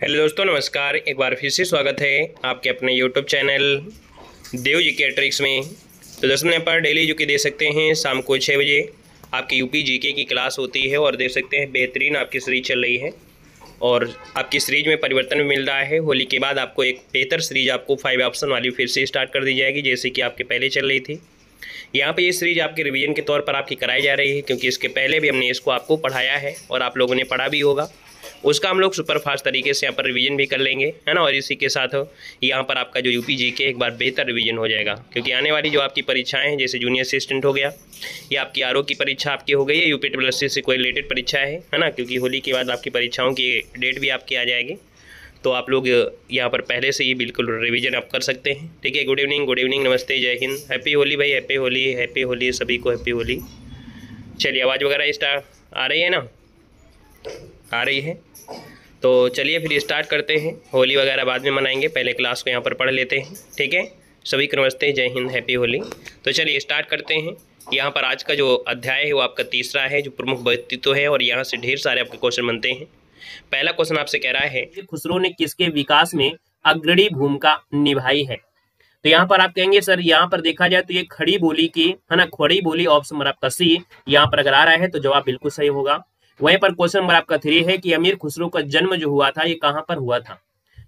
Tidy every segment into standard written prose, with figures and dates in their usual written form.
Hello दोस्तों, नमस्कार। एक बार फिर से स्वागत है आपके अपने यूट्यूब चैनल देव जीके ट्रिक्स में। तो दोस्तों, यहाँ पर डेली जीके दे सकते हैं शाम को 6 बजे आपकी यूपी जीके की क्लास होती है और देख सकते हैं बेहतरीन आपकी सीरीज चल रही है और आपकी सीरीज में परिवर्तन भी मिल रहा है। होली के बाद आपको एक बेहतर सीरीज आपको 5 ऑप्शन वाली फिर से स्टार्ट कर दी जाएगी, जैसे कि आपके पहले चल रही थी। यहाँ पे ये सीरीज आपके रिवीजन के तौर पर आपकी कराई जा रही है, क्योंकि इसके पहले भी हमने इसको आपको पढ़ाया है और आप लोगों ने पढ़ा भी होगा। उसका हम लोग सुपर फास्ट तरीके से यहाँ पर रिवीजन भी कर लेंगे, है ना। और इसी के साथ यहाँ पर आपका जो यूपी जीके एक बार बेहतर रिवीजन हो जाएगा, क्योंकि आने वाली जो आपकी परीक्षाएं हैं, जैसे जूनियर असिस्टेंट हो गया या आपकी आरओ की परीक्षा आपकी हो गई है, यूपी ट्रिपल से कोई रिलेटेड परीक्षा है ना, क्योंकि होली के बाद आपकी परीक्षाओं की डेट भी आपकी आ जाएगी। तो आप लोग यहाँ पर पहले से ही बिल्कुल रिवीजन आप कर सकते हैं। ठीक है। गुड इवनिंग, नमस्ते, जय हिंद, हैप्पी होली भाई, हैप्पी होली सभी को, हैप्पी होली। चलिए, आवाज़ वगैरह स्टार्ट आ रही है ना? आ रही है। तो चलिए फिर स्टार्ट करते हैं। होली वगैरह बाद में मनाएंगे, पहले क्लास को यहाँ पर पढ़ लेते हैं। ठीक है। सभी को नमस्ते, जय हिंद, हैप्पी होली। तो चलिए स्टार्ट करते हैं। यहाँ पर आज का जो अध्याय है वो आपका तीसरा है, जो प्रमुख व्यक्तित्व है, और यहाँ से ढेर सारे आपके क्वेश्चन बनते हैं। पहला क्वेश्चन आपसे कह रहा है, खुसरो ने किसके विकास में अग्रणी भूमिका निभाई है? तो यहाँ पर आप कहेंगे सर, यहाँ पर देखा जाए तो ये खड़ी बोली की, है ना, खड़ी बोली ऑप्शन नंबर आपका सी यहाँ पर अगर आ रहा है तो जवाब बिल्कुल सही होगा। वहीं पर क्वेश्चन नंबर आपका 3 है कि अमीर खुसरो का जन्म जो हुआ था ये कहाँ पर हुआ था?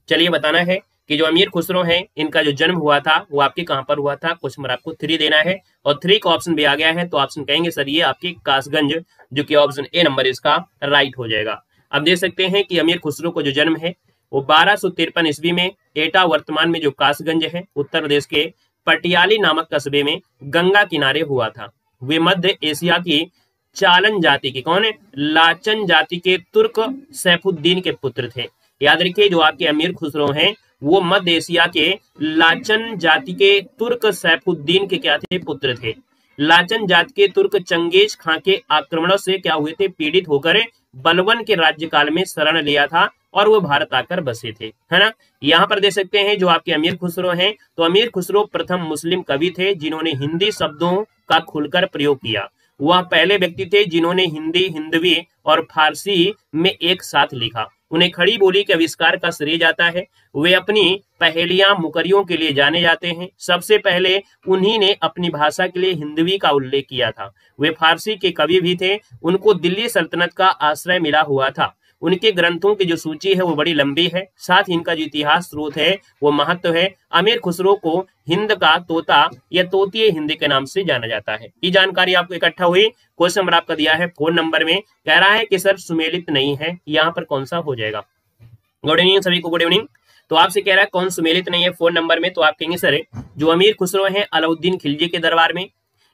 चलिए बताना है कि जो अमीर खुसरो है इनका जो जन्म हुआ था वो आपके कहाँ पर हुआ था। क्वेश्चन नंबर आपको 3 देना है और 3 का ऑप्शन भी आ गया है, तो ऑप्शन कहेंगे सर ये आपके कासगंज, जो कि ऑप्शन ए नंबर इसका राइट हो जाएगा। अब देख सकते हैं कि अमीर खुसरो को जो जन्म है वो 1253 ईस्वी में एटा, वर्तमान में जो कासगंज है, उत्तर प्रदेश के पटियाली नामक कस्बे में गंगा किनारे हुआ था। वे मध्य एशिया की चालन जाति के, कौन है, लाचन जाति के तुर्क सैफुद्दीन के पुत्र थे। याद रखिए, जो आपके अमीर खुसरो हैं वो मध्य एशिया के लाचन जाति के तुर्क सैफुद्दीन के क्या थे, पुत्र थे। लाचन जाति के तुर्क चंगेज खां के आक्रमणों से क्या हुए थे, पीड़ित होकर बलवन के राज्यकाल में शरण लिया था और वो भारत आकर बसे थे, है ना। यहाँ पर देख सकते हैं जो आपके अमीर खुसरो हैं, तो अमीर खुसरो प्रथम मुस्लिम कवि थे जिन्होंने हिंदी शब्दों का खुलकर प्रयोग किया। वह पहले व्यक्ति थे जिन्होंने हिंदी, हिंदवी और फारसी में एक साथ लिखा। उन्हें खड़ी बोली के आविष्कार का श्रेय जाता है। वे अपनी पहेलियां मुकरियों के लिए जाने जाते हैं। सबसे पहले उन्हीं ने अपनी भाषा के लिए हिंदवी का उल्लेख किया था। वे फारसी के कवि भी थे। उनको दिल्ली सल्तनत का आश्रय मिला हुआ था। उनके ग्रंथों की जो सूची है वो बड़ी लंबी है, साथ ही इनका जो इतिहास स्रोत है वो महत्व है। अमीर खुसरो को हिंद का तोता या तोतीय हिंदी के नाम से जाना जाता है। ये जानकारी आपको इकट्ठा हुई। क्वेश्चन नंबर आपका दिया है 4 नंबर में, कह रहा है कि सर सुमेलित नहीं है, यहाँ पर कौन सा हो जाएगा? गुड इवनिंग सभी को, गुड इवनिंग। तो आपसे कह रहा है कौन सुमेलित नहीं है 4 नंबर में, तो आप कहेंगे सर जो अमीर खुसरो है अलाउद्दीन खिलजी के दरबार में,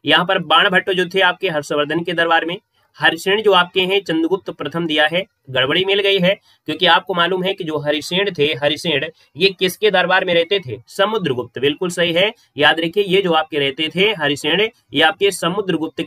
यहाँ पर बाण भट्ट जो थे आपके हर्षवर्धन के दरबार में, हरिसेन जो आपके हैं चंद्रगुप्त प्रथम दिया है। गड़बड़ी मिल गई है, क्योंकि आपको मालूम है कि जो हरिसेन थे, हरिसेन ये किसके दरबार में रहते थे? समुद्रगुप्त, बिल्कुल सही है। याद रखिए, ये जो आपके रहते थे हरिसेन, ये आपके समुद्रगुप्त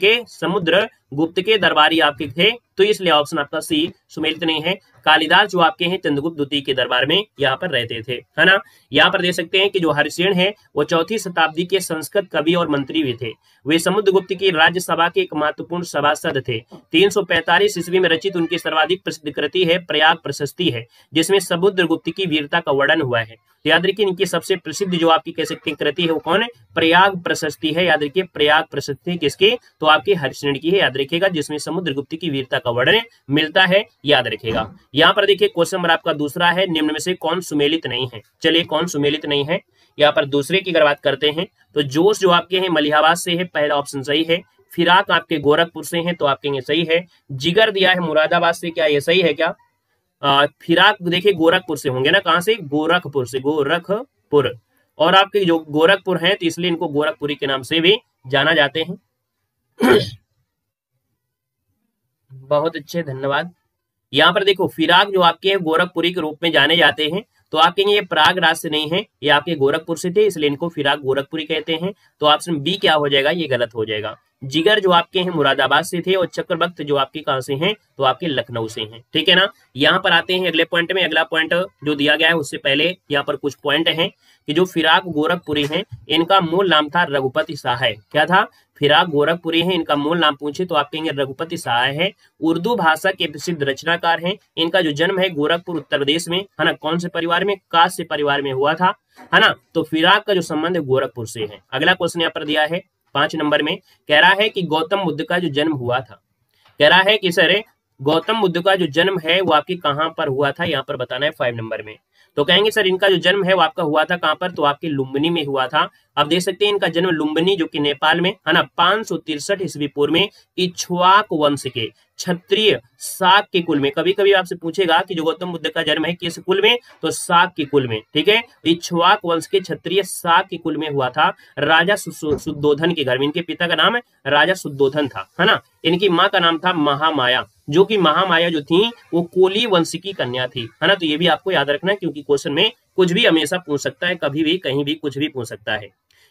के दरबारी आपके थे, तो इसलिए ऑप्शन आपका सी सुमेलित नहीं है। कालिदास जो आपके हैं चंद्रगुप्त द्वितीय के दरबार में यहाँ पर रहते थे, है ना। यहाँ पर देख सकते हैं कि जो हरिसेन है वो 4वीं शताब्दी के संस्कृत कवि और मंत्री भी थे। वे समुद्रगुप्त की राज्यसभा के एक महत्वपूर्ण सभासद थे। 345 ईस्वी में रचित उनकी सर्वाधिक प्रसिद्ध कृति है प्रयाग प्रशस्ति है, जिसमें समुद्रगुप्त की वीरता का वर्णन हुआ है। तो याद रखिए, इनकी सबसे प्रसिद्ध जो आपकी कह सकते हैं कृति है वो कौन है? प्रयाग प्रशस्ति है। याद रखिए, प्रयाग प्रशस्ति किसकी? तो आपकी हरिसेन की है, याद रखिएगा, जिसमें समुद्रगुप्त की वीरता का वर्णन मिलता है, याद रखिएगा। यहाँ पर देखिए क्वेश्चन नंबर आपका दूसरा है, निम्न में से कौन सुमेलित नहीं है? चलिए, कौन सुमेलित नहीं है? यहाँ पर दूसरे की अगर बात करते हैं तो जोश जो आपके हैं मलिहाबाद से है, पहला ऑप्शन सही है। फिराक आपके गोरखपुर से हैं, तो आप कहेंगे सही है। जिगर दिया है मुरादाबाद से, क्या ये सही है क्या? फिराक देखिए गोरखपुर से होंगे ना, कहां से? गोरखपुर से, गोरखपुर। और आपके जो गोरखपुर हैं तो इसलिए इनको गोरखपुरी के नाम से भी जाना जाते हैं। बहुत अच्छे, धन्यवाद। यहाँ पर देखो फिराक जो आपके हैं गोरखपुरी के रूप में जाने जाते हैं, तो आप कहेंगे ये प्रयागराज से नहीं है, ये आपके गोरखपुर से थे, इसलिए इनको फिराक गोरखपुरी कहते हैं। तो ऑप्शन बी क्या हो जाएगा? ये गलत हो जाएगा। जिगर जो आपके हैं मुरादाबाद से थे और चक्रवक्त जो आपके कहां से हैं, तो आपके लखनऊ से हैं। ठीक है ना। यहाँ पर आते हैं अगले पॉइंट में। अगला पॉइंट जो दिया गया है उससे पहले यहाँ पर कुछ पॉइंट हैं कि जो फिराक गोरखपुरी हैं इनका मूल नाम था रघुपति सहाय। क्या था? फिराक गोरखपुरी हैं, इनका मूल नाम पूछे तो आप कहेंगे रघुपति सहाय है। उर्दू भाषा के प्रसिद्ध रचनाकार हैं। इनका जो जन्म है गोरखपुर उत्तर प्रदेश में, है ना। कौन से परिवार में? कास्य परिवार में हुआ था, है ना। तो फिराक का जो संबंध है गोरखपुर से है। अगला क्वेश्चन यहाँ पर दिया है 5 नंबर में, कह रहा है कि गौतम बुद्ध का जो जन्म हुआ था, कह रहा है कि सर गौतम बुद्ध का जो जन्म है वो आपकी कहां पर हुआ था, यहाँ पर बताना है 5 नंबर में। तो कहेंगे सर इनका जो जन्म है वो आपका हुआ था कहां पर, तो आपके लुम्बिनी में हुआ था। आप देख सकते हैं इनका जन्म लुम्बिनी जो कि नेपाल में, है ना, 563 ईस्वी पूर्व में इक्ष्वाक वंश के क्षत्रिय शाक के कुल में। कभी कभी आपसे पूछेगा कि जो गौतम बुद्ध का जन्म है किस कुल में, तो शाक के कुल में। ठीक है, इक्ष्वाक वंश के क्षत्रिय शाक के कुल में हुआ था, राजा शुद्धोधन के घर में। इनके पिता का नाम राजा शुद्धोधन था, है ना। इनकी माँ का नाम था महामाया, जो कि महामाया जो थी वो कोली वंश की कन्या थी, है ना। तो ये भी आपको याद रखना है क्योंकि क्वेश्चन में कुछ भी हमेशा पूछ सकता है, कभी भी कहीं भी कुछ भी पूछ सकता है।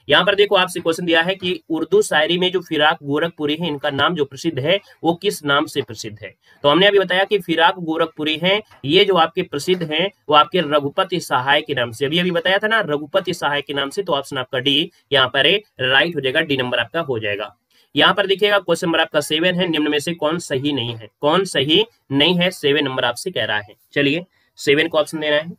यहाँ पर देखो आपसे क्वेश्चन दिया है कि उर्दू शायरी में जो फिराक गोरखपुरी है इनका नाम जो प्रसिद्ध है वो किस नाम से प्रसिद्ध है। तो हमने अभी बताया कि फिराक गोरखपुरी हैं, ये जो आपके प्रसिद्ध हैं वो आपके रघुपति सहाय के नाम से। अभी बताया था ना, रघुपति सहाय के नाम से। तो ऑप्शन आपका डी यहाँ पर राइट हो जाएगा, डी नंबर आपका हो जाएगा। यहाँ पर देखिएगा क्वेश्चन नंबर आपका 7 है, निम्न में से कौन सही नहीं है? कौन सही नहीं है? 7 नंबर आपसे कह रहा है। चलिए 7 को ऑप्शन देना है।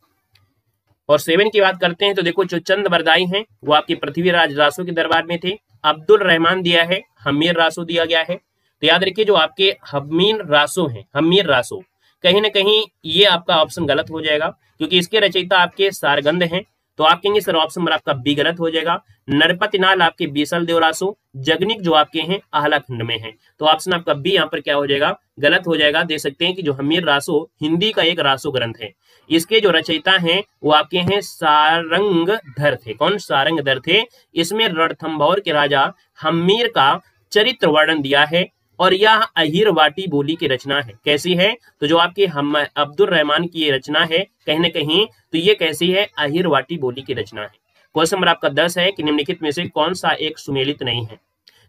और 7 की बात करते हैं तो देखो जो चंद बरदाई हैं वो आपके पृथ्वीराज रासो के दरबार में थे। अब्दुल रहमान दिया है, हमीर रासो दिया गया है। तो याद रखिए जो आपके हमीर रासो हैं, हमीर रासो, कहीं ना कहीं ये आपका ऑप्शन गलत हो जाएगा क्योंकि इसके रचयिता आपके सारगंद हैं। तो आप कहेंगे सर ऑप्शन नंबर आपका बी गलत हो जाएगा। नरपति नाल आपके बीसल देवरासो, जगनिक जो आपके हैं आहलाखंड में है। तो ऑप्शन आपका बी यहाँ पर क्या हो जाएगा? गलत हो जाएगा। देख सकते हैं कि जो हमीर रासो हिंदी का एक रासो ग्रंथ है, इसके जो रचयिता हैं वो आपके हैं सारंगधर थे। कौन? सारंगधर थे। इसमें रणथंभौर के राजा हमीर का चरित्र वर्णन दिया है और यह अहिरवाटी बोली की रचना है। कैसी है? तो जो आपकी हम अब्दुल रहमान की ये रचना है कहीं ना कहीं, तो ये कैसी है? अहिरवाटी बोली की रचना है। क्वेश्चन नंबर आपका 10 है कि निम्नलिखित में से कौन सा एक सुमेलित नहीं है?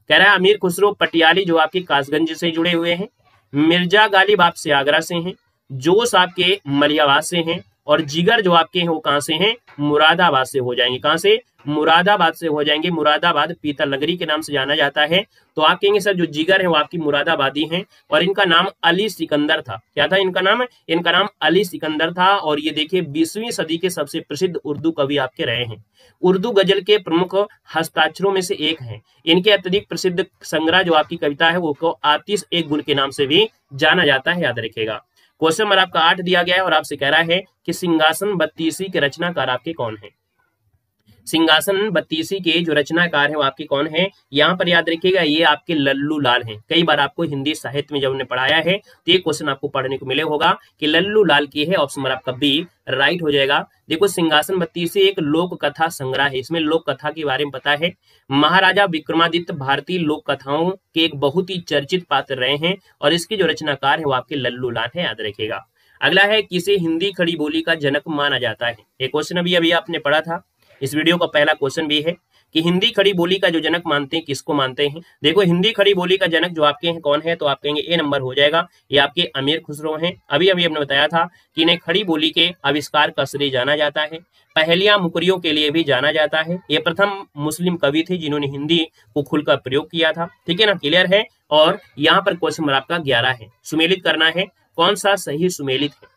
कह रहा है अमीर खुसरो पटियाली जो आपके कासगंज से जुड़े हुए हैं, मिर्जा गालिब आपसे आगरा से हैं, जोश आपके मलियाबाद से हैं और जिगर जो आपके हैं वो कहां से हैं? मुरादाबाद से हो जाएंगे। कहां से? मुरादाबाद से हो जाएंगे। मुरादाबाद पीतल नगरी के नाम से जाना जाता है। तो आप कहेंगे सर जो जिगर है वो आपकी मुरादाबादी हैं और इनका नाम अली सिकंदर था। क्या था इनका नाम? इनका नाम अली सिकंदर था। और ये देखिए 20वीं सदी के सबसे प्रसिद्ध उर्दू कवि आपके रहे हैं। उर्दू गजल के प्रमुख हस्ताक्षरों में से एक हैं। इनके अत्यधिक प्रसिद्ध संग्रह जो आपकी कविता है वो आतिश एक गुल के नाम से भी जाना जाता है, याद रखिएगा। क्वेश्चन नंबर आपका 8 दिया गया है और आपसे कह रहा है कि सिंहासन बत्तीसी के रचनाकार आपके कौन है? सिंहासन बत्तीसी के जो रचनाकार है वो आपके कौन है? यहाँ पर याद रखिएगा ये आपके लल्लू लाल हैं। कई बार आपको हिंदी साहित्य में जब हमने पढ़ाया है तो ये क्वेश्चन आपको पढ़ने को मिले होगा कि लल्लू लाल की है। ऑप्शन नंबर आपका बी राइट हो जाएगा। देखो सिंहासन बत्तीसी एक लोक कथा संग्रह है। इसमें लोक कथा के बारे में पता है। महाराजा विक्रमादित्य भारतीय लोक कथाओं के एक बहुत ही चर्चित पात्र रहे हैं और इसके जो रचनाकार है वो आपके लल्लू लाल है, याद रखिएगा। अगला है किसे हिंदी खड़ी बोली का जनक माना जाता है? ये क्वेश्चन अभी आपने पढ़ा था। इस वीडियो का पहला क्वेश्चन भी है कि हिंदी खड़ी बोली का जो जनक मानते हैं किसको मानते हैं? देखो हिंदी खड़ी बोली का जनक जो आपके हैं कौन है? तो आप कहेंगे ए नंबर हो जाएगा। ये आपके अमीर खुसरो हैं। अभी हमने बताया था कि इन्हें खड़ी बोली के आविष्कार का श्रेय जाना जाता है। पहेलियां मुकरियों के लिए भी जाना जाता है। ये प्रथम मुस्लिम कवि थे जिन्होंने हिंदी को खुलकर प्रयोग किया था। ठीक है ना, क्लियर है। और यहाँ पर क्वेश्चन नंबर आपका 11 है। सुमेलित करना है, कौन सा सही सुमेलित है?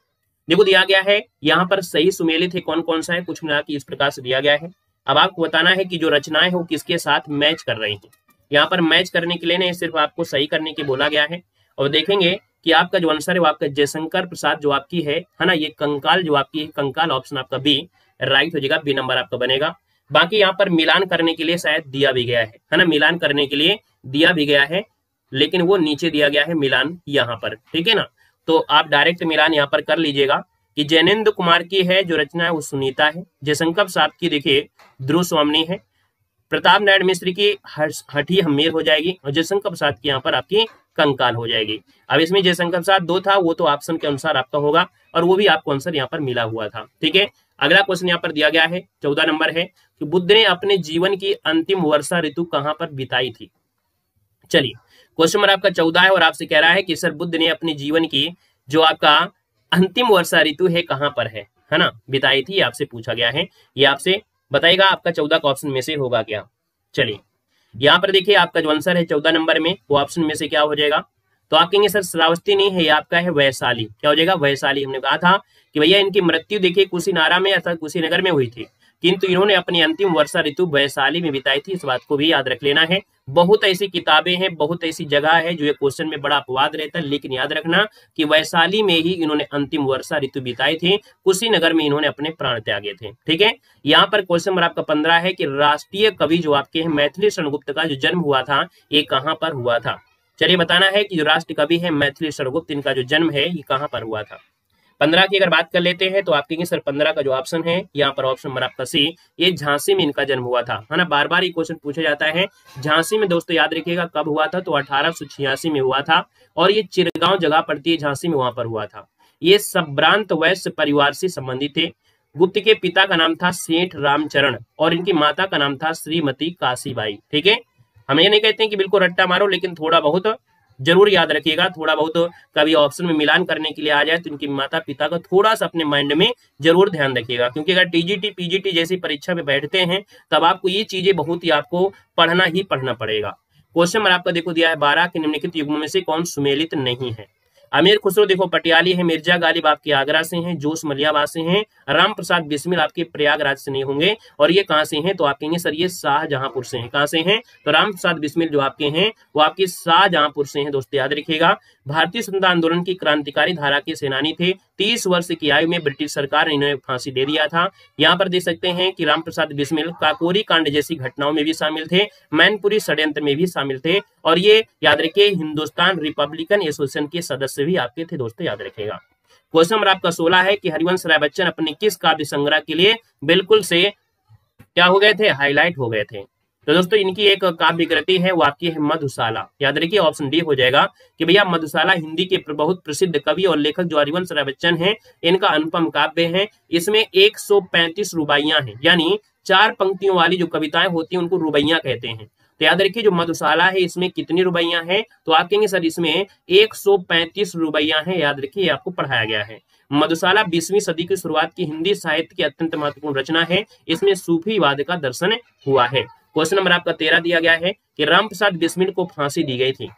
देखो दिया गया है यहाँ पर सही सुमेलित है कौन कौन सा है, कुछ मिला के इस प्रकार से दिया गया है। अब आपको बताना है कि जो रचनाएं है वो किसके साथ मैच कर रही हैं। यहाँ पर मैच करने के लिए नहीं, सिर्फ आपको सही करने के बोला गया है। और देखेंगे कि आपका जो आंसर है वो आपका जयशंकर प्रसाद जो आपकी है ना, ये कंकाल जो आपकी है, कंकाल ऑप्शन आपका बी राइट हो जाएगा। बी नंबर आपका बनेगा। बाकी यहाँ पर मिलान करने के लिए शायद दिया भी गया है ना, मिलान करने के लिए दिया भी गया है लेकिन वो नीचे दिया गया है मिलान यहाँ पर। ठीक है ना, तो आप डायरेक्ट मिलान यहाँ पर कर लीजिएगा कि जैनेन्द्र कुमार की है जो रचना है वो सुनीता है। जयशंकर प्रसाद की देखिए ध्रुव स्वामिनी है। प्रताप नारायण मिश्र की हठी हमीर हो जाएगी और जयशंकर प्रसाद की यहाँ पर आपकी कंकाल हो जाएगी। अब इसमें जयशंकर प्रसाद 2 था, वो तो ऑप्शन के अनुसार आपका होगा और वो भी आपको आंसर यहाँ पर मिला हुआ था। ठीक है, अगला क्वेश्चन यहाँ पर दिया गया है 14 नंबर है कि बुद्ध ने अपने जीवन की अंतिम वर्षा ऋतु कहाँ पर बिताई थी? चलिए, क्वेश्चन नंबर आपका 14 है और आपसे कह रहा है कि सर बुद्ध ने अपने जीवन की जो आपका अंतिम वर्षा ऋतु है कहां पर है ना, बिताई थी, आपसे पूछा गया है। ये आपसे बताएगा आपका 14 का ऑप्शन में से होगा क्या। चलिए, यहाँ पर देखिए आपका जो आंसर है 14 नंबर में वो ऑप्शन में से क्या हो जाएगा, तो आप कहेंगे सर श्रावस्ती नहीं है, ये आपका है वैशाली। क्या हो जाएगा, वैशाली। हमने कहा था कि भैया इनकी मृत्यु देखिए कुशीनारा में अर्थात कुशीनगर में हुई थी, किंतु इन्होंने अपनी अंतिम वर्षा ऋतु वैशाली में बिताई थी। इस बात को भी याद रख लेना है। बहुत ऐसी किताबें हैं, बहुत ऐसी जगह है जो ये क्वेश्चन में बड़ा अपवाद रहता है, लेकिन याद रखना कि वैशाली में ही इन्होंने अंतिम वर्षा ऋतु बिताई थी, कुशीनगर में इन्होंने अपने प्राण त्यागे थे। ठीक है, यहाँ पर क्वेश्चन नंबर आपका 15 है कि राष्ट्रीय कवि जो आपके हैं मैथिली शरण गुप्त का जो जन्म हुआ था ये कहाँ पर हुआ था। चलिए, बताना है कि जो राष्ट्र कवि है मैथिली शरण गुप्त, इनका जो जन्म है ये कहाँ पर हुआ था। 15 की अगर बात कर लेते हैं तो आप कहेंगे सर 15 का जो ऑप्शन है यहाँ पर ऑप्शन नंबर आपका सी, ये झांसी में इनका जन्म हुआ था, है ना। बार बार ये क्वेश्चन पूछा जाता है। झांसी में दोस्तों याद रखिएगा कब हुआ था, तो 1886 में हुआ था और ये चिरगांव जगह पड़ती है झांसी में, वहां पर हुआ था। ये संभ्रांत वैश्य परिवार से संबंधित थे। गुप्त के पिता का नाम था सेठ रामचरण और इनकी माता का नाम था श्रीमती काशीबाई। ठीक है, हम ये नहीं कहते हैं कि बिल्कुल रट्टा मारो, लेकिन थोड़ा बहुत जरूर याद रखिएगा, थोड़ा बहुत कभी ऑप्शन में मिलान करने के लिए आ जाए तो इनके माता पिता का थोड़ा सा अपने माइंड में जरूर ध्यान रखिएगा, क्योंकि अगर टीजीटी पीजीटी जैसी परीक्षा में बैठते हैं तब आपको ये चीजें बहुत ही आपको पढ़ना ही पढ़ना पड़ेगा। क्वेश्चन नंबर आपका देखो दिया है 12 के निम्नलिखित युग्मों में से कौन सुमेलित नहीं है। अमीर खुसरो देखो पटियाली है, मिर्जा गालिब आपके आगरा से हैं, जोश मलियाबाद से हैं, राम प्रसाद बिस्मिल आपके प्रयागराज से नहीं होंगे, और ये कहां से हैं तो आप कहेंगे सर ये शाहजहांपुर से हैं। कहां से हैं तो राम प्रसाद बिस्मिल जो आपके हैं वो आपके शाहजहांपुर से हैं। दोस्तों याद रखिएगा, भारतीय स्वतंत्रता आंदोलन की क्रांतिकारी धारा के सेनानी थे। 30 वर्ष की आयु में ब्रिटिश सरकार ने इन्हें फांसी दे दिया था। यहाँ पर देख सकते हैं कि राम प्रसाद बिस्मिल काकोरी कांड जैसी घटनाओं में भी शामिल थे, मैनपुरी षड्यंत्र में भी शामिल थे, और ये याद रखिए हिंदुस्तान रिपब्लिकन एसोसिएशन के सदस्य भी आपके थे। दोस्तों याद रखिएगा। क्वेश्चन नंबर आपका 16 है कि हरिवंश राय बच्चन अपने किस काव्य संग्रह के लिए बिल्कुल से क्या हो गए थे, हाईलाइट हो गए थे। तो दोस्तों इनकी एक काव्य कृति है वो आपकी है मधुशाला। याद रखिए ऑप्शन डी हो जाएगा कि भैया मधुशाला हिंदी के बहुत प्रसिद्ध कवि और लेखक जो हरिवंश राय बच्चन हैं इनका अनुपम काव्य है। इसमें 135 रुबाइयां हैं, यानी 4 पंक्तियों वाली जो कविताएं होती हैं उनको रुबाइयां कहते हैं। तो याद रखिए जो मधुशाला है इसमें कितनी रुबाइयां हैं, तो आप कहेंगे सर इसमें 135 रुबाइयां हैं। याद रखिए आपको पढ़ाया गया है। मधुशाला 20वीं सदी की शुरुआत की हिंदी साहित्य की अत्यंत महत्वपूर्ण रचना है। इसमें सूफीवाद का दर्शन हुआ है। क्वेश्चन नंबर आपका 13 दिया गया है कि राम प्रसाद बिस्मिल को फांसी दी गई थी।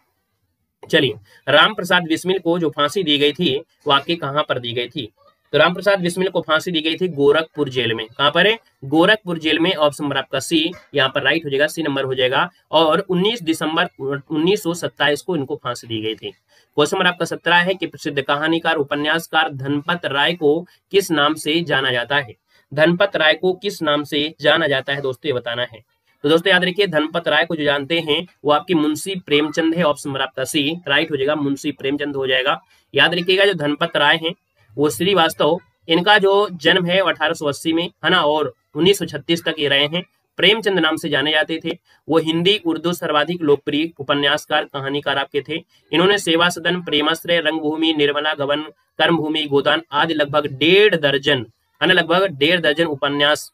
चलिए, राम प्रसाद बिस्मिल को जो फांसी दी गई थी वो आपके कहां पर दी गई थी, तो राम प्रसाद बिस्मिल को फांसी दी गई थी गोरखपुर जेल में। कहां पर है, गोरखपुर जेल में। ऑप्शन नंबर आपका सी यहाँ पर राइट हो जाएगा, सी नंबर हो जाएगा। और 19 दिसंबर 1927 को इनको फांसी दी गई थी। क्वेश्चन नंबर आपका 17 है कि प्रसिद्ध कहानीकार उपन्यासकार धनपत राय को किस नाम से जाना जाता है। धनपत राय को किस नाम से जाना जाता है दोस्तों ये बताना है। तो दोस्तों याद रखिए धनपत राय को जो जानते हैं वो आपकी मुंशी प्रेमचंद है। ऑप्शन नंबर आपका सी राइट हो जाएगा, मुंशी प्रेमचंद हो जाएगा। याद रखिएगा जो धनपत राय हैं वो श्रीवास्तव, इनका जो जन्म है 1880 में है ना, और 1936 तक ये रहे हैं। प्रेमचंद नाम से जाने जाते थे। वो हिंदी उर्दू सर्वाधिक लोकप्रिय उपन्यासकार कहानीकार आपके थे। इन्होंने सेवा सदन, प्रेमाश्रय, रंगभूमि, निर्मला गबन, कर्मभूमि, गोदान आदि लगभग 1.5 दर्जन है ना, लगभग 1.5 दर्जन उपन्यास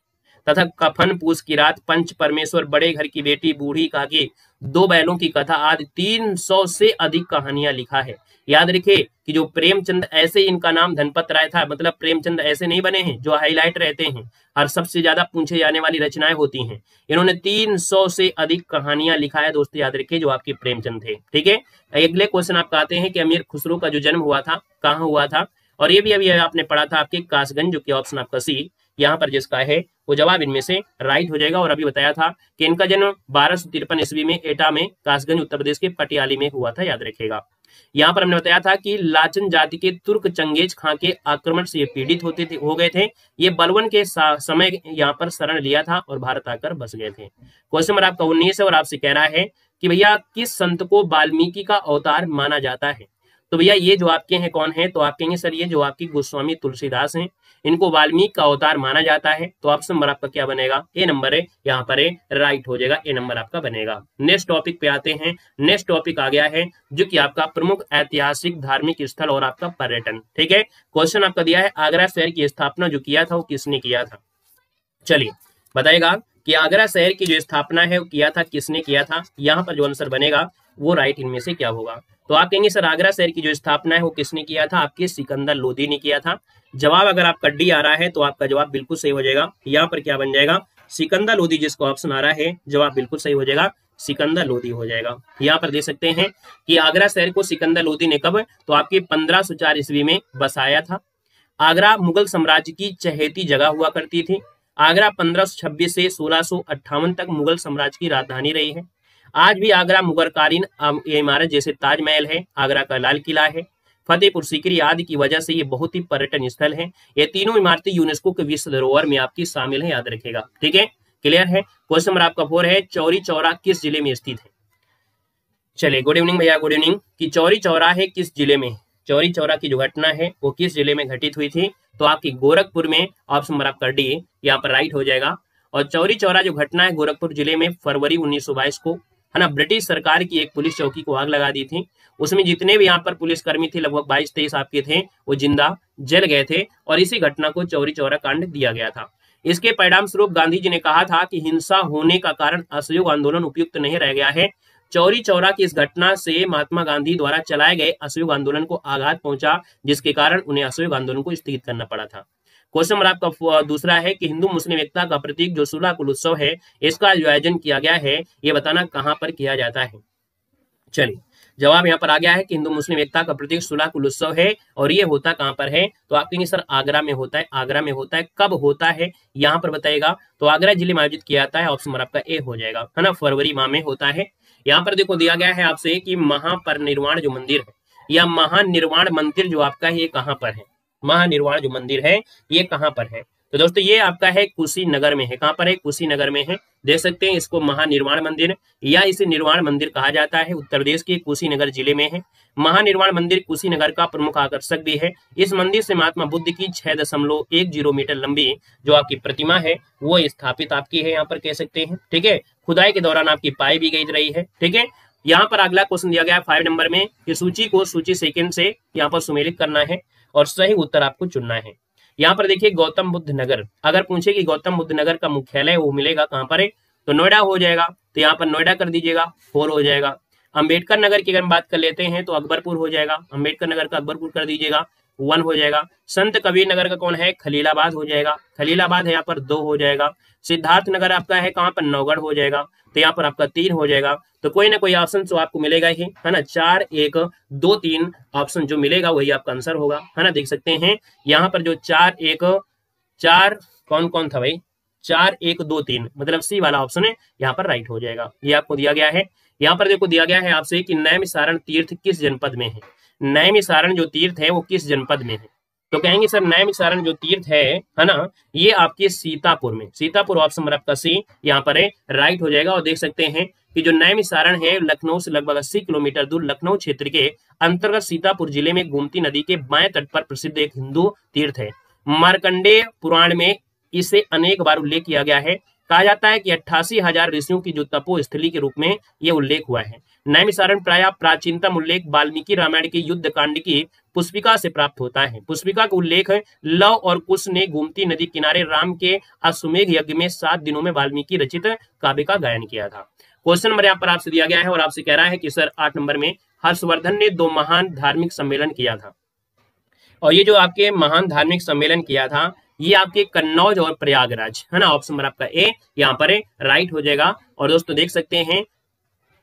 तथा कफन पूस की रात, पंच परमेश्वर, बड़े घर की बेटी, बूढ़ी काकी, 2 बैलों की कथा आदि 300 से अधिक कहानियां लिखा है। याद रखिए कि जो प्रेमचंद, ऐसे ही इनका नाम धनपत राय था, मतलब प्रेमचंद ऐसे नहीं बने हैं जो हाईलाइट रहते हैं, हर सबसे ज्यादा पूछे जाने वाली रचनाएं होती हैं। इन्होंने 300 से अधिक कहानियां लिखा है। दोस्तों याद रखिए जो आपके प्रेमचंद थे। ठीक है, अगले क्वेश्चन आपका आते हैं कि अमीर खुसरो का जो जन्म हुआ था कहाँ हुआ था, और ये भी अभी आपने पढ़ा था आपके कासगंज, जो कि ऑप्शन आपका सी यहाँ पर जिसका है वो जवाब इनमें से राइट हो जाएगा। और अभी बताया था कि इनका जन्म 1253 ईस्वी में एटा में, कासगंज उत्तर प्रदेश के पटियाली में हुआ था। याद रखिएगा। यहाँ पर हमने बताया था कि लाचन जाति के तुर्क चंगेज खां के आक्रमण से ये पीड़ित हो गए थे। ये बलवन के समय यहाँ पर शरण लिया था और भारत आकर बस गए थे। क्वेश्चन नंबर आपका 19 है और आपसे कह रहा है कि भैया किस संत को वाल्मीकि का अवतार माना जाता है। तो भैया ये जो आपके हैं कौन है, तो आप कहेंगे सर ये जो आपकी गोस्वामी तुलसीदास हैं, इनको वाल्मीकि का अवतार माना जाता है। तो ऑप्शन नंबर आपका क्या बनेगा, ए नंबर है, यहाँ पर है राइट हो जाएगा, ए नंबर आपका बनेगा। नेक्स्ट टॉपिक पे आते हैं। नेक्स्ट टॉपिक आ गया है जो कि आपका प्रमुख ऐतिहासिक धार्मिक स्थल और आपका पर्यटन। ठीक है, क्वेश्चन आपका दिया है आगरा शहर की स्थापना जो किया था वो किसने किया था। चलिए बताइएगा कि आगरा शहर की जो स्थापना है वो किया था किसने किया था। यहाँ पर जो आंसर बनेगा वो राइट इनमें से क्या होगा। तो आप कहेंगे सर आगरा शहर की जो स्थापना है वो किसने किया था, आपके सिकंदर लोदी ने किया था। जवाब अगर आपका डी आ रहा है तो आपका जवाब बिल्कुल सही हो जाएगा। यहाँ पर क्या बन जाएगा, सिकंदर लोदी, जिसको ऑप्शन आ रहा है जवाब बिल्कुल सही हो जाएगा, सिकंदर लोदी हो जाएगा। यहाँ पर देख सकते हैं कि आगरा शहर को सिकंदर लोदी ने कब, तो आपके 1504 ईस्वी में बसाया था। आगरा मुगल साम्राज्य की चहेती जगह हुआ करती थी। आगरा 1526 से 1658 तक मुगल साम्राज्य की राजधानी रही है। आज भी आगरा मुगलकालीन इमारत जैसे ताजमहल है, आगरा का लाल किला है, फतेहपुर सीकरी आदि की वजह से ये बहुत ही पर्यटन स्थल है। ये तीनों इमारतें यूनेस्को के विश्व धरोहर में आपकी शामिल है, याद रखेगा। ठीक है, क्लियर है। क्वेश्चन नंबर आपका 4 है, चौरी चौरा किस जिले में स्थित है। चलिए, गुड इवनिंग भैया, गुड इवनिंग। कि चौरी चौरा है किस जिले में, चौरी चौरा की जो घटना है वो किस जिले में घटित हुई थी, तो आपकी गोरखपुर में। ऑप्शन नंबर आपका डी यहाँ पर राइट हो जाएगा। और चौरी चौरा जो घटना है गोरखपुर जिले में फरवरी 1922 को, है ना, ब्रिटिश सरकार की एक पुलिस चौकी को आग लगा दी थी। उसमें जितने भी यहाँ पर पुलिसकर्मी थे, लगभग 22-23 आपके थे, वो जिंदा जल गए थे और इसी घटना को चौरी चौरा कांड दिया गया था। इसके परिणाम स्वरूप गांधी जी ने कहा था कि हिंसा होने का कारण असहयोग आंदोलन उपयुक्त नहीं रह गया है। चौरी चौरा की इस घटना से महात्मा गांधी द्वारा चलाए गए असहयोग आंदोलन को आघात पहुंचा, जिसके कारण उन्हें असहयोग आंदोलन को स्थगित करना पड़ा था। क्वेश्चन नंबर आपका दूसरा है कि हिंदू मुस्लिम एकता का प्रतीक जो सूला कुल उत्सव है, इसका जो आयोजन किया गया है, ये बताना कहां पर किया जाता है। चलिए, जवाब यहाँ पर आ गया है कि हिंदू मुस्लिम एकता का प्रतीक सूला कुल उत्सव है और ये होता कहां पर है, तो आप कहेंगे सर आगरा में होता है। आगरा में होता है, कब होता है यहाँ पर बताएगा, तो आगरा जिले में आयोजित किया जाता है। ऑप्शन नंबर आपका ए हो जाएगा, है ना, फरवरी माह में होता है। यहाँ पर देखो दिया गया है आपसे कि महापरिनिर्वाण जो मंदिर है या महानिर्वाण मंदिर जो आपका है ये कहाँ पर है, महानिर्वाण जो मंदिर है ये कहाँ पर है। तो दोस्तों ये आपका है कुशीनगर में है। कहाँ पर है, कुशीनगर में है। देख सकते हैं इसको महानिर्वाण मंदिर या इसे निर्वाण मंदिर कहा जाता है। उत्तर प्रदेश के कुशीनगर जिले में है। महानिर्वाण मंदिर कुशीनगर का प्रमुख आकर्षक भी है। इस मंदिर से महात्मा बुद्ध की 6.10 मीटर लंबी जो आपकी प्रतिमा है वो स्थापित आपकी है, यहाँ पर कह सकते हैं। ठीक है, खुदाई के दौरान आपकी पाई भी गई रही है। ठीक है, यहाँ पर अगला क्वेश्चन दिया गया है 5 नंबर में कि सूची को सूची सेकंड से यहाँ पर सुमेलित करना है और सही उत्तर आपको चुनना है। यहाँ पर देखिए गौतम बुद्ध नगर, अगर पूछे कि गौतम बुद्ध नगर का मुख्यालय वो मिलेगा कहाँ पर है, तो नोएडा हो जाएगा। तो यहाँ पर नोएडा कर दीजिएगा, 4 हो जाएगा। अंबेडकर नगर की अगर हम बात कर लेते हैं तो अकबरपुर हो जाएगा, अंबेडकर नगर का अकबरपुर कर दीजिएगा, 1 हो जाएगा। संत कबीर नगर का कौन है, खलीलाबाद हो जाएगा, खलीलाबाद है यहाँ पर 2 हो जाएगा। सिद्धार्थ नगर आपका है कहाँ पर, नौगढ़ हो जाएगा, तो यहाँ पर आपका 3 हो जाएगा। तो कोई ना कोई ऑप्शन तो आपको मिलेगा ही, है ना। 4, 1, 2, 3 ऑप्शन जो मिलेगा वही आपका आंसर होगा, है ना। देख सकते हैं यहाँ पर जो 4, 1, 4 कौन कौन था भाई, 4, 1, 2, 3 मतलब सी वाला ऑप्शन है यहाँ पर राइट हो जाएगा। ये आपको दिया गया है। यहाँ पर देखो दिया गया है आपसे कि नैमिषारण तीर्थ किस जनपद में है। नैमिषारण जो तीर्थ है वो किस जनपद में है, तो कहेंगे सर नैमिषारण जो तीर्थ है ना, ये आपके सीतापुर में, सीतापुर ऑप्शन नंबर आपका सी यहाँ पर है राइट हो जाएगा। और देख सकते हैं कि जो नैमिषारण है लखनऊ से लगभग 80 किलोमीटर दूर लखनऊ क्षेत्र के अंतर्गत सीतापुर जिले में गोमती नदी के बाएं तट पर प्रसिद्ध एक हिंदू तीर्थ है। मार्कंडेय पुराण में इसे अनेक बार उल्लेख किया गया है। कहा जाता है कि 88,000 ऋषियों की जो तपो स्थली के रूप में ये उल्लेख हुआ है। नैमिषारण प्राय प्राचीनतम उल्लेख वाल्मीकि रामायण की युद्ध कांड की पुष्पिका से प्राप्त होता है। पुष्पिका का उल्लेख लव और कुश ने गोमती नदी किनारे राम के अश्वमेध यज्ञ में 7 दिनों में वाल्मीकि रचित काव्य का गायन किया था। क्वेश्चन नंबर यहाँ पर आपसे दिया गया है और आपसे कह रहा है कि सर 8 नंबर में हर्षवर्धन ने 2 महान धार्मिक सम्मेलन किया था। और ये जो आपके महान धार्मिक सम्मेलन किया था ये आपके कन्नौज और प्रयागराज, है ना। ऑप्शन नंबर आपका ए यहाँ पर राइट हो जाएगा। और दोस्तों देख सकते हैं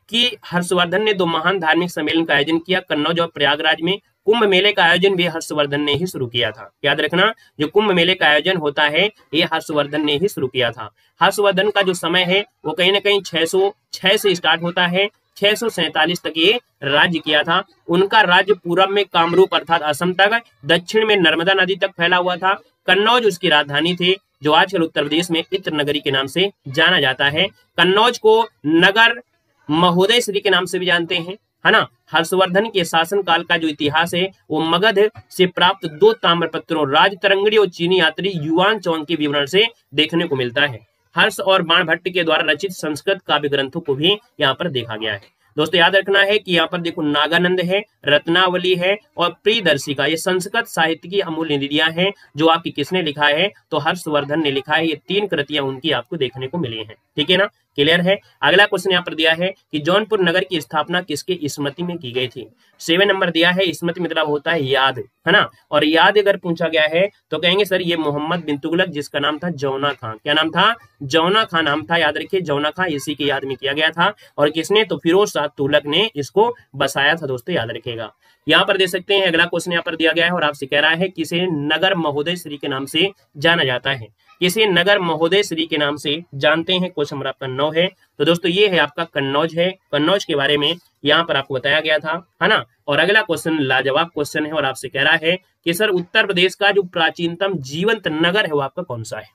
कि हर्षवर्धन ने 2 महान धार्मिक सम्मेलन का आयोजन किया कन्नौज और प्रयागराज में। कुंभ मेले का आयोजन भी हर्षवर्धन ने ही शुरू किया था। याद रखना, जो कुंभ मेले का आयोजन होता है ये हर्षवर्धन ने ही शुरू किया था। हर्षवर्धन का जो समय है वो कहीं ना कहीं 606 से स्टार्ट होता है, 647 तक ये राज्य किया था। उनका राज्य पूरब में कामरूप अर्थात असम तक, दक्षिण में नर्मदा नदी तक फैला हुआ था। कन्नौज उसकी राजधानी थी जो आजकल उत्तर प्रदेश में इत्र नगरी के नाम से जाना जाता है। कन्नौज को नगर महोदय श्री के नाम से भी जानते हैं, है ना। हर्षवर्धन के शासन काल का जो इतिहास है वो मगध से प्राप्त 2 ताम्रपत्रों राजतरंगिणी और चीनी यात्री युआन चौंग के विवरण से देखने को मिलता है। हर्ष और बाणभट्ट के द्वारा रचित संस्कृत काव्य ग्रंथों को भी यहाँ पर देखा गया है। दोस्तों याद रखना है कि यहाँ पर देखो नागानंद है, रत्नावली है और प्रियदर्शिका, ये संस्कृत साहित्य की अमूल्य निधियां हैं जो आपकी किसने लिखा है, तो हर्षवर्धन ने लिखा है। ये 3 कृतियां उनकी आपको देखने को मिली हैं। ठीक है ना, क्लियर है। अगला क्वेश्चन यहाँ पर दिया है कि जौनपुर नगर की स्थापना किसके स्मृति में की गई थी। 7 नंबर दिया है, स्मृति मतलब होता है याद, है ना। और याद अगर पूछा गया है तो कहेंगे सर ये मोहम्मद बिन तुगलक, जिसका नाम था जौना खां। क्या नाम था? जौना खां नाम था, याद रखिए जौना खां, इसी की याद में किया गया था। और किसने? तो फिरोज शाह तुगलक ने इसको बसाया था दोस्तों, याद रखिएगा। यहाँ पर दे सकते हैं अगला क्वेश्चन यहाँ पर दिया गया है और आपसे कह रहा है किसे नगर महोदय श्री के नाम से जाना जाता है। किसे नगर महोदय श्री के नाम से जानते हैं? क्वेश्चन नंबर आपका 9 है। तो दोस्तों ये है आपका कन्नौज है, कन्नौज के बारे में यहाँ पर आपको बताया गया था, है ना। और अगला क्वेश्चन लाजवाब क्वेश्चन है और आपसे कह रहा है कि सर उत्तर प्रदेश का जो प्राचीनतम जीवंत नगर है वो आपका कौन सा है।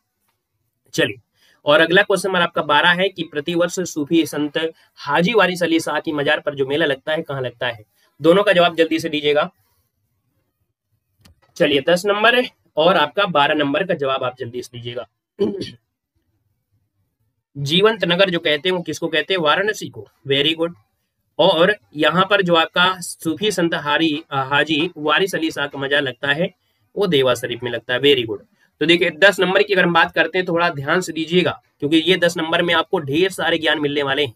चलिए, और अगला क्वेश्चन नंबर आपका 12 है कि प्रतिवर्ष सूफी संत हाजी वारिस अली शाह की मजार पर जो मेला लगता है कहाँ लगता है। दोनों का जवाब जल्दी से दीजिएगा। चलिए 10 नंबर है और आपका 12 नंबर का जवाब आप जल्दी से दीजिएगा। जीवंत नगर जो कहते हैं वो किसको कहते हैं? वाराणसी को। Very good. और यहाँ पर जो आपका सूफी संत हाजी वारिस अली शाह का मजार लगता है वो देवा शरीफ में लगता है। Very good. तो देखिए 10 नंबर की अगर हम बात करते हैं तो थोड़ा ध्यान से दीजिएगा, क्योंकि ये 10 नंबर में आपको ढेर सारे ज्ञान मिलने वाले हैं।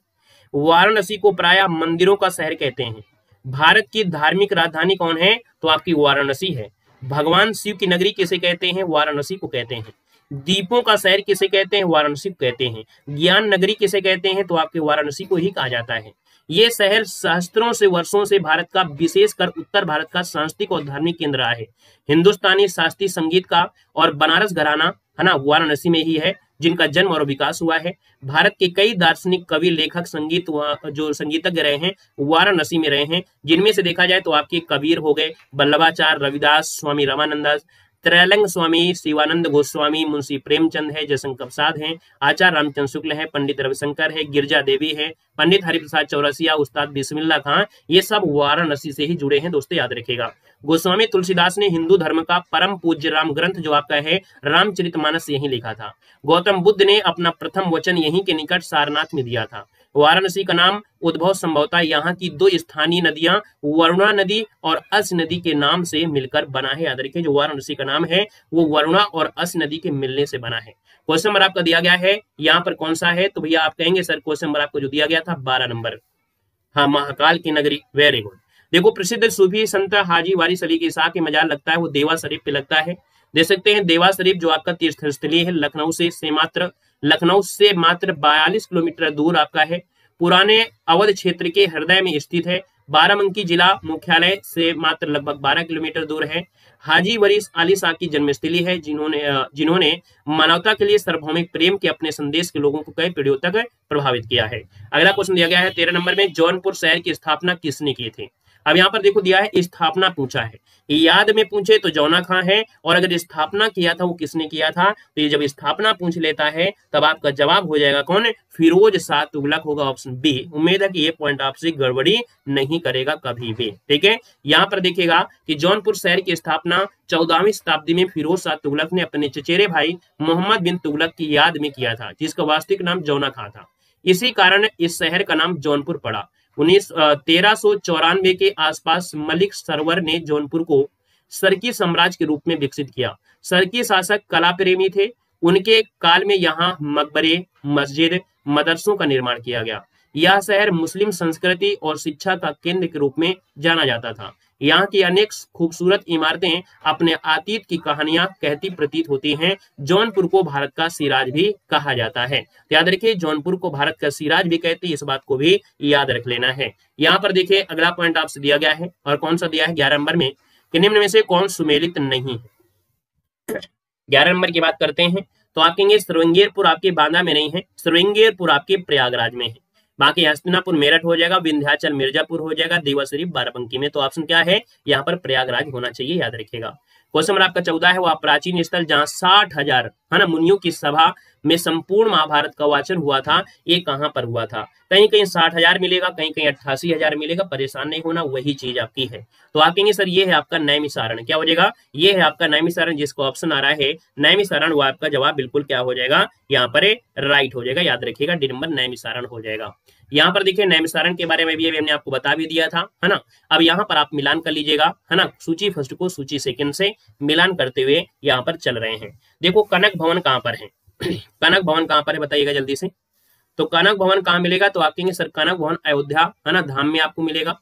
वाराणसी को प्रायः मंदिरों का शहर कहते हैं। भारत की धार्मिक राजधानी कौन है? तो आपकी वाराणसी है। भगवान शिव की नगरी किसे कहते हैं? वाराणसी को कहते हैं। दीपों का शहर किसे कहते हैं? वाराणसी को कहते हैं। ज्ञान नगरी किसे कहते हैं? तो आपके वाराणसी को ही कहा जाता है। ये शहर सहस्त्रों से वर्षों से भारत का, विशेषकर उत्तर भारत का सांस्कृतिक और धार्मिक केंद्र रहा है। हिंदुस्तानी शास्त्रीय संगीत का और बनारस घराना, है ना, वाराणसी में ही है, जिनका जन्म और विकास हुआ है। भारत के कई दार्शनिक, कवि, लेखक, जो संगीतज्ञ रहे हैं वाराणसी में रहे हैं। जिनमें से देखा जाए तो आपके कबीर हो गए, वल्लभाचार्य, रविदास, स्वामी रामानंद, त्रैलंग स्वामी, शिवानंद गोस्वामी, मुंशी प्रेमचंद है, जयशंकर प्रसाद हैं, आचार्य रामचंद्र शुक्ल है, पंडित रविशंकर है, गिरजा देवी है, पंडित हरिप्रसाद चौरसिया, उस्ताद बिस्मिल्लाह खां, ये सब वाराणसी से ही जुड़े हैं दोस्तों, याद रखिएगा। गोस्वामी तुलसीदास ने हिंदू धर्म का परम पूज्य राम ग्रंथ जो आपका है रामचरितमानस यही लिखा था। गौतम बुद्ध ने अपना प्रथम वचन यहीं के निकट सारनाथ में दिया था। वाराणसी का नाम उद्भव संभवतः यहाँ की 2 स्थानीय नदियां वरुणा नदी और अस नदी के नाम से मिलकर बना है। याद रखिए जो वाराणसी का नाम है वो वरुणा और अस नदी के मिलने से बना है। क्वेश्चन नंबर आपका दिया गया है यहाँ पर कौन सा है? तो भैया आप कहेंगे सर क्वेश्चन नंबर आपको जो दिया गया था 12 नंबर, हाँ, महाकाल की नगरी। Very good. देखो प्रसिद्ध सूफी संत हाजी वारिस अली शाह के मजार लगता है वो देवा शरीफ पे लगता है। देख सकते हैं देवा शरीफ जो आपका तीर्थ स्थली है, लखनऊ से मात्र 42 किलोमीटर दूर आपका है। पुराने अवध क्षेत्र के हृदय में स्थित है। बाराबंकी जिला मुख्यालय से मात्र लगभग 12 किलोमीटर दूर है। हाजी वारिस अली शाह की जन्मस्थली है, जिन्होंने मानवता के लिए सार्वभौमिक प्रेम के अपने संदेश के लोगों को कई पीढ़ियों तक प्रभावित किया है। अगला क्वेश्चन दिया गया है 13 नंबर में, जौनपुर शहर की स्थापना किसने की थी? अब यहाँ पर देखो दिया है स्थापना पूछा है, याद में पूछे तो जौना खां है, और अगर स्थापना किया था वो किसने किया था, तो ये जब स्थापना पूछ लेता है तब आपका जवाब हो जाएगा कौन? फिरोज शाह तुगलक होगा, ऑप्शन बी। उम्मीद है कि ये पॉइंट आपसे गड़बड़ी नहीं करेगा कभी भी, ठीक है। यहाँ पर देखिएगा कि जौनपुर शहर की स्थापना 14वीं शताब्दी में फिरोज शाह तुगलक ने अपने चचेरे भाई मोहम्मद बिन तुगलक की याद में किया था, जिसका वास्तविक नाम जौना खां था। इसी कारण इस शहर का नाम जौनपुर पड़ा। 1394 के आसपास मलिक सरवर ने जौनपुर को सरकी साम्राज्य के रूप में विकसित किया। सरकी शासक कला प्रेमी थे। उनके काल में यहाँ मकबरे, मस्जिद, मदरसों का निर्माण किया गया। यह शहर मुस्लिम संस्कृति और शिक्षा का केंद्र के रूप में जाना जाता था। यहाँ की अनेक खूबसूरत इमारतें अपने अतीत की कहानियां कहती प्रतीत होती हैं। जौनपुर को भारत का सिराज भी कहा जाता है। याद रखिए जौनपुर को भारत का सिराज भी कहते हैं, इस बात को भी याद रख लेना है। यहाँ पर देखिए अगला पॉइंट आपसे दिया गया है, और कौन सा दिया है 11 नंबर में, कि निम्न में से कौन सुमेलित नहीं है। 11 नंबर की बात करते हैं तो आप कहेंगे श्रृंगेरपुर आपके बांदा में नहीं है, श्रृंगेरपुर आपके प्रयागराज में है। बाकी हस्तिनापुर मेरठ हो जाएगा, विंध्याचल मिर्जापुर हो जाएगा, देवा शरीफ बाराबंकी में। तो ऑप्शन क्या है यहाँ पर? प्रयागराज होना चाहिए, याद रखिएगा। क्वेश्चन नंबर आपका 14 है, वह प्राचीन स्थल जहाँ 60,000 है ना मुनियों की सभा में संपूर्ण महाभारत का वाचन हुआ था, ये कहाँ पर हुआ था? कहीं कहीं 60,000 मिलेगा, कहीं कहीं 88,000 मिलेगा, परेशान नहीं होना, वही चीज आपकी है। तो आप कहेंगे सर ये है आपका नैमिषारण्य। क्या हो जाएगा? ये है आपका नैमिषारण्य, जिसको ऑप्शन आ रहा है नैमिषारण्य, वो आपका जवाब बिल्कुल क्या हो जाएगा? यहाँ पर राइट हो जाएगा, याद रखिएगा डी नंबर नैमिषारण्य हो जाएगा। यहाँ पर देखिए नैमिषारण्य के बारे में भी हमने आपको बता भी दिया था, है ना। अब यहाँ पर आप मिलान कर लीजिएगा, है ना, सूची फर्स्ट को सूची सेकंड से मिलान करते हुए यहाँ पर चल रहे हैं। देखो कनक भवन कहाँ पर है? कनक भवन कहाँ पर है बताइएगा जल्दी से। तो कनक भवन कहाँ मिलेगा, तो आप कहेंगे सर कनक भवन अयोध्या है ना धाम में आपको मिलेगा,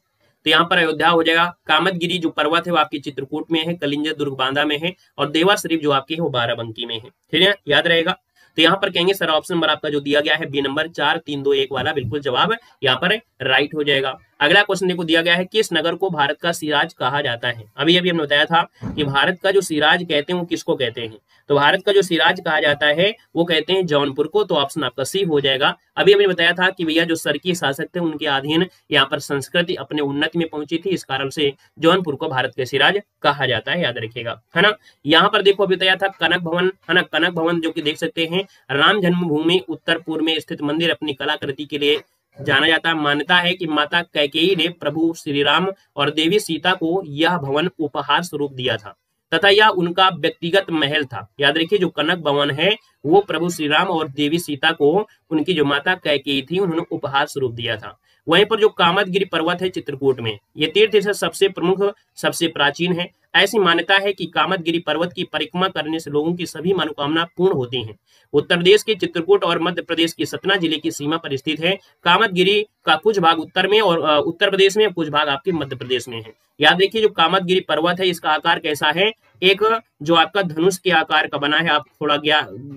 तो यहाँ पर अयोध्या हो जाएगा। कामतगिरी जो पर्वत है वो आपके चित्रकूट में है, कलिंजर दुर्ग बांदा में है, और देवा शरीफ जो आपकी है वो बाराबंकी में है। ठीक है, याद रहेगा। तो यहाँ पर कहेंगे सर ऑप्शन नंबर आपका जो दिया गया है बी नंबर 4 3 2 1 वाला बिल्कुल जवाब यहाँ पर राइट हो जाएगा। अगला क्वेश्चन देखो दिया गया है, किस नगर को भारत का सिराज कहा जाता है। अभी अभी हमने बताया था कि भारत का जो सिराज कहते हैं वो किसको कहते हैं, तो भारत का जो सिराज कहा जाता है वो कहते हैं जौनपुर को, तो ऑप्शन आपका सी हो जाएगा। अभी हमने बताया था कि भैया जो सरकी शासक थे उनके अधीन यहाँ पर संस्कृति अपने उन्नति में पहुंची थी, इस कारण से जौनपुर को भारत के सिराज कहा जाता है, याद रखिएगा, है ना। यहाँ पर देखो अभी बताया था कनक भवन, है ना, कनक भवन जो कि देख सकते हैं राम जन्मभूमि उत्तर पूर्व में स्थित मंदिर अपनी कलाकृति के लिए जाना जाता है। मान्यता है कि माता कैकेयी ने प्रभु श्री राम और देवी सीता को यह भवन उपहार स्वरूप दिया था तथा यह उनका व्यक्तिगत महल था। याद रखिए जो कनक भवन है वो प्रभु श्री राम और देवी सीता को उनकी जो माता कैकेयी थी उन्होंने उपहार स्वरूप दिया था। वहीं पर जो कामतगिरी पर्वत है चित्रकूट में, ये तीर्थ से सबसे प्रमुख सबसे प्राचीन है। ऐसी मान्यता है कि कामतगिरी पर्वत की परिक्रमा करने से लोगों की सभी मनोकामना पूर्ण होती हैं। उत्तर प्रदेश के चित्रकूट और मध्य प्रदेश की सतना जिले की सीमा पर स्थित है। कामतगिरी का कुछ भाग उत्तर में और उत्तर प्रदेश में, कुछ भाग आपके मध्य प्रदेश में है। याद रखिए जो कामतगिरी पर्वत है इसका आकार कैसा है, एक जो आपका धनुष के आकार का बना है। आप थोड़ा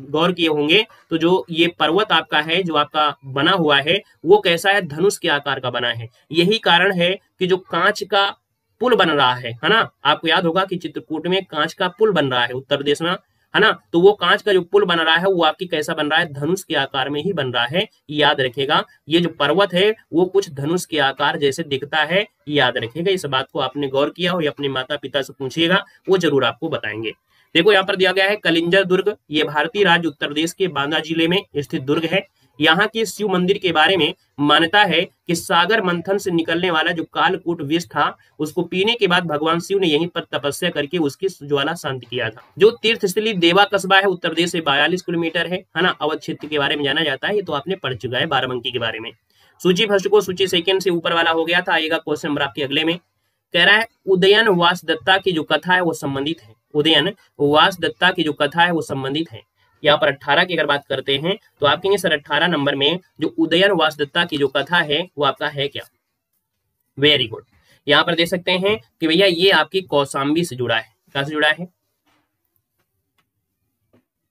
गौर किए होंगे तो जो ये पर्वत आपका है जो आपका बना हुआ है वो कैसा है, धनुष के आकार का बना है। यही कारण है कि जो कांच का पुल बन रहा है ना, आपको याद होगा कि चित्रकूट में कांच का पुल बन रहा है उत्तर प्रदेश में, है ना, तो वो कांच का जो पुल बन रहा है वो आपकी कैसा बन रहा है, धनुष के आकार में ही बन रहा है। याद रखेगा ये जो पर्वत है वो कुछ धनुष के आकार जैसे दिखता है, याद रखेगा। इस बात को आपने गौर किया हो या अपने माता पिता से पूछिएगा, वो जरूर आपको बताएंगे। देखो यहाँ पर दिया गया है कलिंजर दुर्ग, ये भारतीय राज्य उत्तर प्रदेश के बांदा जिले में स्थित दुर्ग है। यहाँ के शिव मंदिर के बारे में मान्यता है कि सागर मंथन से निकलने वाला जो कालकूट विष था उसको पीने के बाद भगवान शिव ने यहीं पर तपस्या करके उसकी ज्वाला शांत किया था। जो तीर्थ स्थली देवा कस्बा है उत्तर प्रदेश से 42 किलोमीटर है ना। अवध क्षेत्र के बारे में जाना जाता है, ये तो आपने पढ़ चुका है बाराबंकी के बारे में। सूची फर्स्ट को सूची सेकंड से ऊपर वाला हो गया था। आएगा क्वेश्चन नंबर आपके अगले में, कह रहा है उदयन वासदत्ता की जो कथा है वो संबंधित है। उदयन वासदत्ता की जो कथा है वो संबंधित है। यहाँ पर 18 की अगर बात करते हैं तो आप कहेंगे सर 18 नंबर में जो उदयन वासदत्ता की जो कथा है वो आपका है क्या। Very good. यहाँ पर देख सकते हैं कि भैया ये आपकी कौशाम्बी से जुड़ा है। कहाँ से जुड़ा है,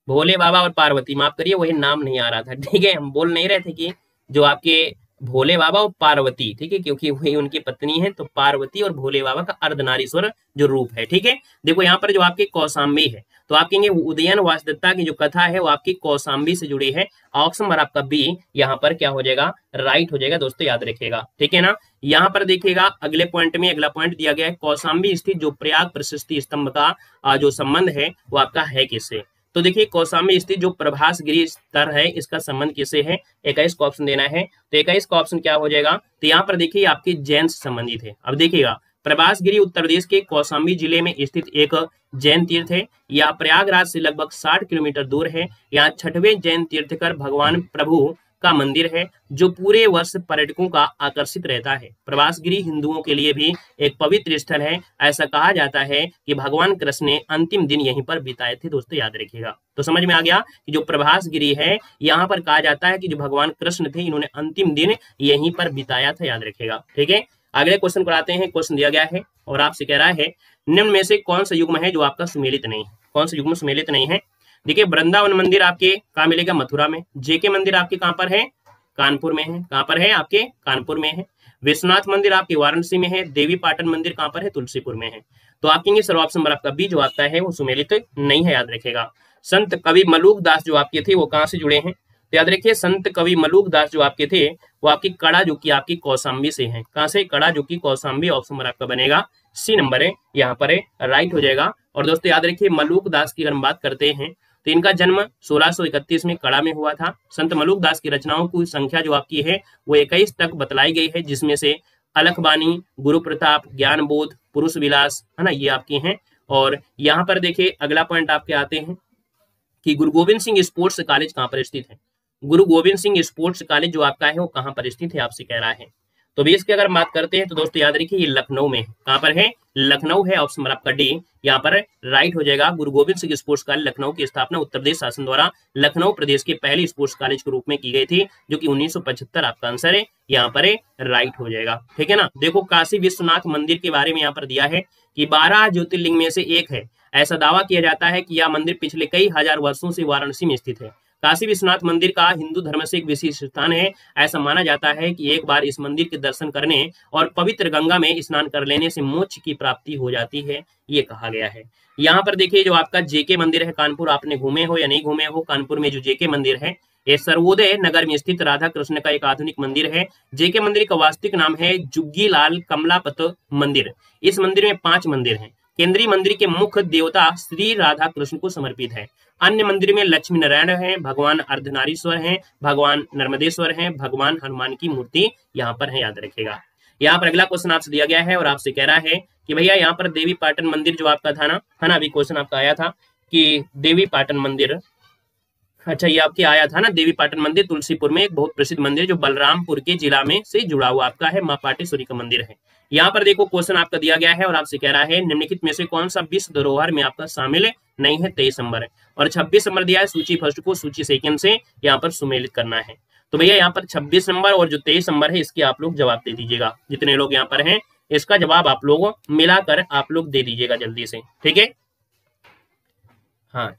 भोले बाबा और पार्वती, माफ करिए वही नाम नहीं आ रहा था, ठीक है। हम बोल नहीं रहे थे कि जो आपके भोले बाबा और पार्वती, ठीक है, क्योंकि वही उनकी पत्नी है, तो पार्वती और भोले बाबा का अर्धनारीश्वर जो रूप है, ठीक है। देखो यहाँ पर जो आपकी कौशाम्बी है तो आप कहेंगे उदयन वासदत्ता की जो कथा है वो आपकी कौशाम्बी से जुड़ी है। ऑप्शन नंबर आपका बी यहाँ पर क्या हो जाएगा, राइट हो जाएगा दोस्तों, याद रखिएगा, ठीक है ना। यहाँ पर देखिएगा अगले पॉइंट में अगला पॉइंट दिया गया है कौशाम्बी स्थित जो प्रयाग प्रशस्ति स्तंभ का जो संबंध है वो आपका है किससे। तो देखिए कौशाम्बी स्थित जो प्रभास गिरी स्तर है इसका संबंध किससे है, 21 का ऑप्शन देना है। तो 21 का ऑप्शन क्या हो जाएगा, तो यहाँ पर देखिए आपकी जैन से संबंधित है। अब देखिएगा प्रभास गिरी उत्तर प्रदेश के कौशाम्बी जिले में स्थित एक जैन तीर्थ है। यह प्रयागराज से लगभग 60 किलोमीटर दूर है। यहाँ 6वें जैन तीर्थकर भगवान प्रभु का मंदिर है जो पूरे वर्ष पर्यटकों का आकर्षित रहता है। प्रभासगिरी हिंदुओं के लिए भी एक पवित्र स्थल है। ऐसा कहा जाता है कि भगवान कृष्ण ने अंतिम दिन यहीं पर बिताए थे। दोस्तों याद रखिएगा, तो समझ में आ गया कि जो प्रभासगिरी है यहाँ पर कहा जाता है कि जो भगवान कृष्ण थे इन्होंने अंतिम दिन यहीं पर बिताया था, याद रखिएगा, ठीक है। अगले क्वेश्चन पर आते हैं। क्वेश्चन दिया गया है और आपसे कह रहा है निम्न में से कौन सा युग्म है जो आपका सुमेलित नहीं है। कौन सा युग्म सुमेलित नहीं है, देखिए वृंदावन मंदिर आपके कहाँ मिलेगा, मथुरा में। जेके मंदिर आपके कहाँ पर है, कानपुर में है। कहाँ पर है आपके, कानपुर में है। विश्वनाथ मंदिर आपके वाराणसी में है। देवी पाटन मंदिर कहाँ पर है, तुलसीपुर में है। तो आप कहेंगे सर ऑप्शन नंबर आपका बी जो आता है वो सुमेलित नहीं है, याद रखेगा। संत कवि मलूक दास जो आपके थे वो कहाँ से जुड़े हैं, तो याद रखिए संत कवि मलूक दास जो आपके थे वो आपकी कड़ा जो की आपकी कौशाम्बी से है। कहाँ से, कड़ा जो की कौशाम्बी। ऑप्शन नंबर आपका बनेगा सी नंबर है, यहाँ पर है, राइट हो जाएगा। और दोस्तों याद रखिए मलूक दास की अगर हम बात करते हैं तो इनका जन्म 1631 में कड़ा में हुआ था। संत मलूक दास की रचनाओं की संख्या जो आपकी है वो 21 तक बतलाई गई है, जिसमें से अलखबानी, गुरु प्रताप, ज्ञान बोध, पुरुष विलास, है ना, ये आपकी हैं। और यहाँ पर देखिए अगला पॉइंट आपके आते हैं कि गुरु गोविंद सिंह स्पोर्ट्स कॉलेज कहाँ पर स्थित है। गुरु गोविंद सिंह स्पोर्ट्स कॉलेज जो आपका है वो कहाँ पर स्थित है, आपसे कह रहा है। तो बेस की अगर बात करते हैं तो दोस्तों याद रखिए ये लखनऊ में है। कहाँ पर है? लखनऊ है। ऑप्शन नंबर आपका डी यहाँ पर राइट हो जाएगा। गुरु गोविंद सिंह स्पोर्ट्स कॉलेज लखनऊ की स्थापना उत्तर प्रदेश शासन द्वारा लखनऊ प्रदेश के पहले स्पोर्ट्स कॉलेज के रूप में की गई थी, जो कि 1975 आपका आंसर है यहाँ पर राइट हो जाएगा। ठीक है ना। देखो काशी विश्वनाथ मंदिर के बारे में यहाँ पर दिया है कि 12 ज्योतिर्लिंग में से एक है। ऐसा दावा किया जाता है कि यह मंदिर पिछले कई हजार वर्षों से वाराणसी में स्थित है। काशी विश्वनाथ मंदिर का हिंदू धर्म से एक विशेष स्थान है। ऐसा माना जाता है कि एक बार इस मंदिर के दर्शन करने और पवित्र गंगा में स्नान कर लेने से मोक्ष की प्राप्ति हो जाती है, ये कहा गया है। यहाँ पर देखिए जो आपका जेके मंदिर है कानपुर, आपने घूमे हो या नहीं घूमे हो, कानपुर में जो जेके मंदिर है ये सर्वोदय नगर में स्थित राधा कृष्ण का एक आधुनिक मंदिर है। जेके मंदिर का वास्तविक नाम है जुग्गी लाल कमलापत मंदिर। इस मंदिर में 5 मंदिर हैं। केंद्रीय मंदिर के मुख्य देवता श्री राधा कृष्ण को समर्पित है। अन्य मंदिर में लक्ष्मी नारायण है, भगवान अर्धनारीश्वर हैं, भगवान नर्मदेश्वर हैं, भगवान हनुमान की मूर्ति यहाँ पर है, याद रखेगा। यहाँ पर अगला क्वेश्चन आपसे दिया गया है और आपसे कह रहा है कि भैया यहाँ पर देवी पाटन मंदिर जो आपका था ना, है ना, अभी क्वेश्चन आपका आया था कि देवी पाटन मंदिर, अच्छा ये आपके आया था ना, देवी पाटन मंदिर तुलसीपुर में एक बहुत प्रसिद्ध मंदिर जो बलरामपुर के जिला में से जुड़ा हुआ आपका है, मां पाटेश्वरी का मंदिर है। यहाँ पर देखो क्वेश्चन आपका दिया गया है और आपसे कह रहा है निम्नलिखित में से कौन सा विश्व धरोहर में आपका शामिल नहीं है। 23 नंबर है और 26 नंबर दिया है। सूची फर्स्ट को सूची सेकंड से यहाँ पर सुमेलित करना है। तो भैया यहाँ पर 26 नंबर और जो 23 नंबर है इसके आप लोग जवाब दे दीजिएगा। जितने लोग यहाँ पर हैं इसका जवाब आप लोग मिलाकर आप लोग दे दीजिएगा जल्दी से, ठीक है। हाँ।